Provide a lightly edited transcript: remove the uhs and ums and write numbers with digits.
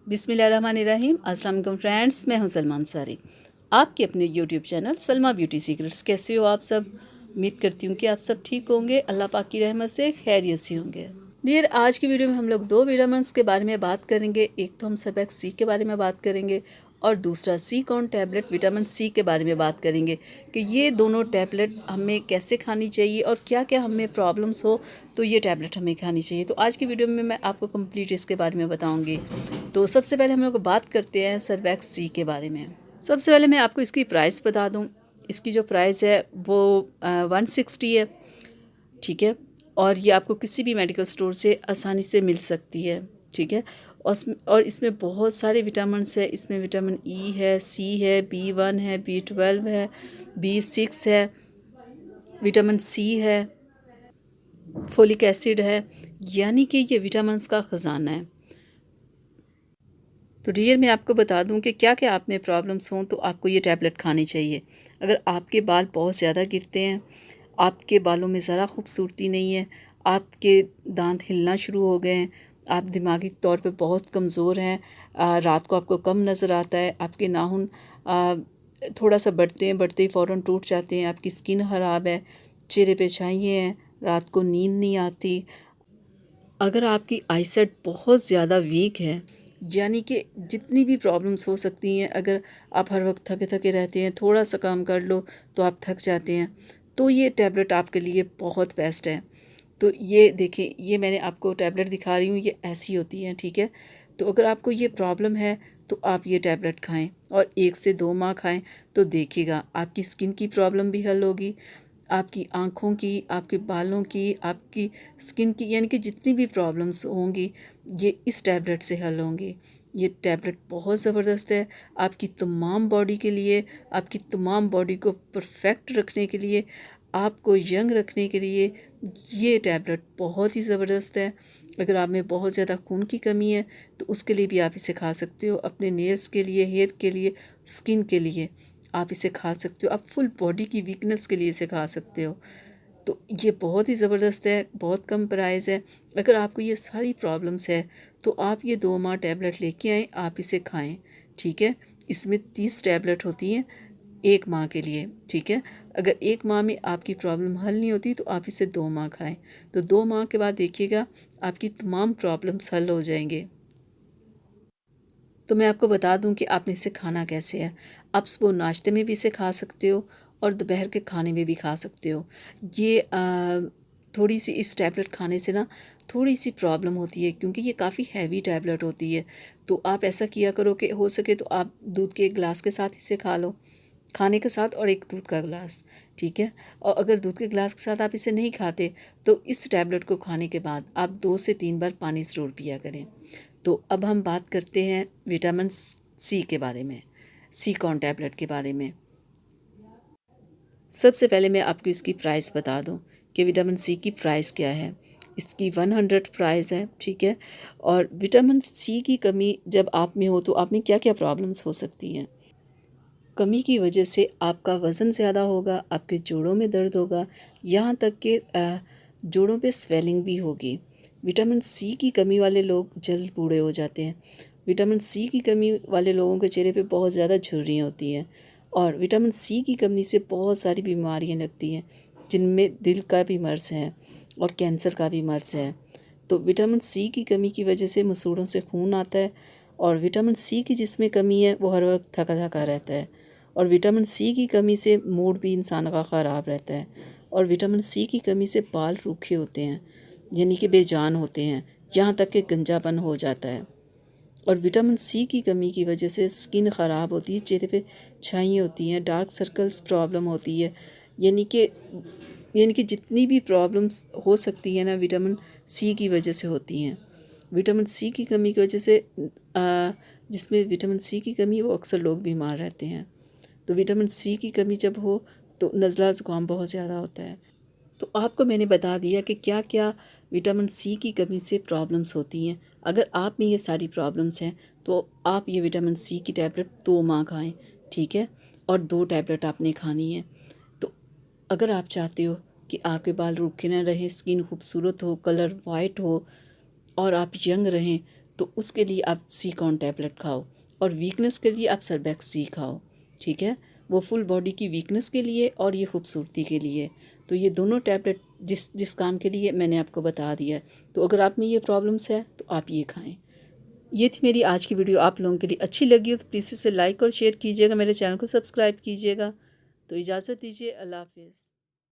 बिस्मिल्लाहिर्रहमानिर्रहीम। अस्सलाम वालेकुम फ्रेंड्स, मैं हूं सलमा अंसारी, आपके अपने YouTube channel Salma beauty secrets. कैसे हो आप सब? उम्मीद करती हूँ कि आप सब ठीक होंगे, अल्लाह पाक की रहमत से खैरियत से होंगे। डियर, आज की वीडियो में हम लोग दो विटामिन्स के बारे में बात करेंगे। एक तो हम सर्फेक्स सी के बारे में बात करेंगे और दूसरा सी कॉन टैबलेट विटामिन सी के बारे में बात करेंगे कि ये दोनों टैबलेट हमें कैसे खानी चाहिए और क्या क्या हमें प्रॉब्लम्स हो तो ये टैबलेट हमें खानी चाहिए। तो आज की वीडियो में मैं आपको कंप्लीट इसके बारे में बताऊंगी। तो सबसे पहले हम लोग बात करते हैं सर्फेक्स सी के बारे में। सबसे पहले मैं आपको इसकी प्राइस बता दूं। इसकी जो प्राइस है वो 160 है, ठीक है। और ये आपको किसी भी मेडिकल स्टोर से आसानी से मिल सकती है, ठीक है। और इसमें बहुत सारे विटामिन्स है। इसमें विटामिन ई है, सी है, B1 है, B12 है, B6 है, विटामिन सी है, फोलिक एसिड है, यानी कि ये विटामिन्स का ख़जाना है। तो डियर, मैं आपको बता दूं कि क्या क्या आप में प्रॉब्लम्स हों तो आपको ये टैबलेट खानी चाहिए। अगर आपके बाल बहुत ज़्यादा गिरते हैं, आपके बालों में ज़रा खूबसूरती नहीं है, आपके दांत हिलना शुरू हो गए हैं, आप दिमागी तौर पे बहुत कमज़ोर हैं, रात को आपको कम नज़र आता है, आपके नाखून थोड़ा सा बढ़ते हैं, बढ़ते ही फ़ौरन टूट जाते हैं, आपकी स्किन ख़राब है, चेहरे पे छाइयाँ हैं, रात को नींद नहीं आती, अगर आपकी आईसाइट बहुत ज़्यादा वीक है, यानी कि जितनी भी प्रॉब्लम्स हो सकती हैं, अगर आप हर वक्त थके थके रहते हैं, थोड़ा सा काम कर लो तो आप थक जाते हैं, तो ये टैबलेट आपके लिए बहुत बेस्ट है। तो ये देखें, ये मैंने आपको टैबलेट दिखा रही हूँ, ये ऐसी होती है, ठीक है। तो अगर आपको ये प्रॉब्लम है तो आप ये टैबलेट खाएं और 1 से 2 माह खाएं, तो देखिएगा आपकी स्किन की प्रॉब्लम भी हल होगी, आपकी आँखों की, आपके बालों की, आपकी स्किन की, यानी कि जितनी भी प्रॉब्लम्स होंगी ये इस टैबलेट से हल होंगी। ये टैबलेट बहुत ज़बरदस्त है आपकी तमाम बॉडी के लिए, आपकी तमाम बॉडी को परफेक्ट रखने के लिए, आपको यंग रखने के लिए ये टैबलेट बहुत ही ज़बरदस्त है। अगर आप में बहुत ज़्यादा खून की कमी है तो उसके लिए भी आप इसे खा सकते हो, अपने नेल्स के लिए, हेयर के लिए, स्किन के लिए आप इसे खा सकते हो, आप फुल बॉडी की वीकनेस के लिए इसे खा सकते हो। तो ये बहुत ही ज़बरदस्त है, बहुत कम प्राइस है। अगर आपको ये सारी प्रॉब्लम्स है तो आप ये 2 माह टैबलेट लेके आएँ, आप इसे खाएं, ठीक है। इसमें 30 टैबलेट होती हैं 1 माह के लिए, ठीक है। अगर 1 माह में आपकी प्रॉब्लम हल नहीं होती तो आप इसे 2 माह खाएं, तो 2 माह के बाद देखिएगा आपकी तमाम प्रॉब्लम्स हल हो जाएंगे। तो मैं आपको बता दूं कि आपने इसे खाना कैसे है। आप सुबह नाश्ते में भी इसे खा सकते हो और दोपहर के खाने में भी खा सकते हो। ये थोड़ी सी इस टैबलेट खाने से ना थोड़ी सी प्रॉब्लम होती है क्योंकि ये काफ़ी हैवी टैबलेट होती है। तो आप ऐसा किया करो कि हो सके तो आप दूध के एक गिलास के साथ इसे खा लो, खाने के साथ, और एक दूध का गिलास, ठीक है। और अगर दूध के गिलास के साथ आप इसे नहीं खाते तो इस टैबलेट को खाने के बाद आप 2 से 3 बार पानी ज़रूर पिया करें। तो अब हम बात करते हैं विटामिन सी के बारे में, सी कॉन टैबलेट के बारे में। सबसे पहले मैं आपको इसकी प्राइस बता दूं कि विटामिन सी की प्राइस क्या है। इसकी 100 प्राइस है, ठीक है। और विटामिन सी की कमी जब आप में हो तो आप में क्या क्या प्रॉब्लम्स हो सकती हैं। कमी की वजह से आपका वज़न ज़्यादा होगा, आपके जोड़ों में दर्द होगा, यहाँ तक कि जोड़ों पे स्वेलिंग भी होगी। विटामिन सी की कमी वाले लोग जल्द बूढ़े हो जाते हैं। विटामिन सी की कमी वाले लोगों के चेहरे पे बहुत ज़्यादा झुर्रियाँ होती हैं और विटामिन सी की कमी से बहुत सारी बीमारियाँ लगती हैं, जिनमें दिल का भी मर्ज़ है और कैंसर का भी मर्ज़ है। तो विटामिन सी की कमी की वजह से मसूड़ों से खून आता है और विटामिन सी की जिसमें कमी है वो हर वक्त थका थका रहता है। और विटामिन सी की कमी से मूड भी इंसान का ख़राब रहता है। और विटामिन सी की कमी से बाल रूखे होते हैं, यानी कि बेजान होते हैं, यहाँ तक कि गंजापन हो जाता है। और विटामिन सी की कमी की वजह से स्किन ख़राब होती है, चेहरे पे छाइयाँ होती हैं, डार्क सर्कल्स प्रॉब्लम होती है, यानी कि जितनी भी प्रॉब्लम्स हो सकती हैं ना विटामिन सी की वजह से होती हैं। विटामिन सी की कमी की वजह से जिसमें विटामिन सी की कमी वो अक्सर लोग बीमार रहते हैं। तो विटामिन सी की कमी जब हो तो नज़ला ज़ुकाम बहुत ज़्यादा होता है। तो आपको मैंने बता दिया कि क्या क्या विटामिन सी की कमी से प्रॉब्लम्स होती हैं। अगर आप में ये सारी प्रॉब्लम्स हैं तो आप ये विटामिन सी की टैबलेट 2 माह खाएं, ठीक है। और 2 टैबलेट आपने खानी है। तो अगर आप चाहते हो कि आपके बाल रूखे ना रहें, स्किन खूबसूरत हो, कलर वाइट हो और आप यंग रहें, तो उसके लिए आप सीकॉन टैबलेट खाओ, और वीकनेस के लिए आप सर्बैक्स सी खाओ, ठीक है। वो फुल बॉडी की वीकनेस के लिए और ये खूबसूरती के लिए। तो ये दोनों टैबलेट जिस जिस काम के लिए मैंने आपको बता दिया है। तो अगर आप में ये प्रॉब्लम्स है तो आप ये खाएं। ये थी मेरी आज की वीडियो। आप लोगों के लिए अच्छी लगी हो तो प्लीज़ इसे लाइक और शेयर कीजिएगा, मेरे चैनल को सब्सक्राइब कीजिएगा। तो इजाज़त दीजिए, अल्लाह हाफ़िज़।